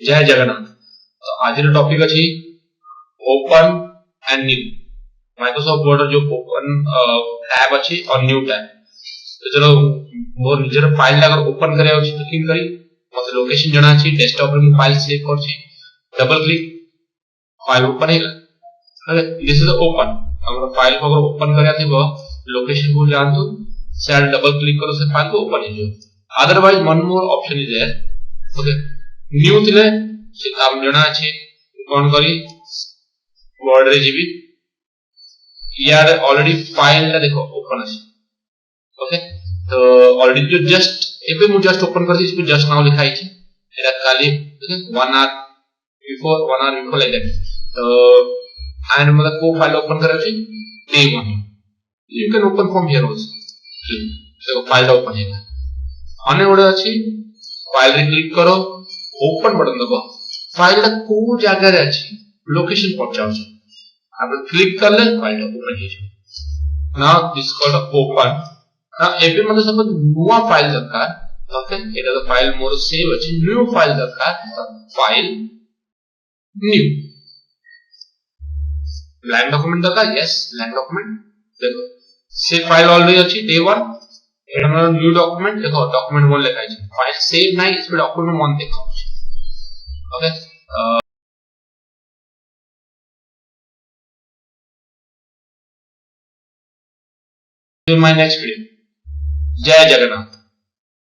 जय जगन्नाथ। तो आज टॉपिक अच्छी open and new Microsoft word जो ओपन टैब अच्छी और न्यू टैब। तो चलो मोर निजर फाइल अगर ओपन करे अच्छी तो क्लिक करी मते लोकेशन जणा अछि डेस्कटॉप रे फाइल सेव करछि डबल क्लिक फाइल ओपन हेला। Okay this is open. अगर फाइल को अगर ओपन करया थिबो लोकेशन को जानतो सेल डबल क्लिक करो से फाइल को ओपन हो। Otherwise one more option is there. Okay न्यू थिले से काम जणा अछि कोन करी वर्ड रे जीबी यार ऑलरेडी फाइल ला देखो ओपन अछि। ओके तो ऑलरेडी जो जस्ट एबे मु जस्ट ओपन करछि इसको जस्ट नाउ लिखा अछि एरा खाली okay 1 hour before like that. तो एंड मतलब को फाइल ओपन करे अछि day 1 you can open from here also. देखो फाइल ओपन हेगा अने ओडे अछि फाइल रे क्लिक करो ओपन बटन दबो फाइल ला को जगह रे अछि लोकेशन पहुंचाओ अब क्लिक कर ले फाइल ओपन हो जाए। Now this called open. Now एबे मतलब सब नुवा फाइल दरकार। ओके एटा तो फाइल मोर सेव अछि न्यू फाइल दरकार फाइल न्यू ब्लैंक डॉक्यूमेंट दरकार यस ब्लैंक डॉक्यूमेंट देखो से फाइल ऑलरेडी अछि डे 1 एटा मोर न्यू डॉक्यूमेंट देखो डॉक्यूमेंट 1 लिखा अछि फाइल सेव नाही इसमें डॉक्यूमेंट 1 देखो। Okay in my next video. जय जगन्नाथ।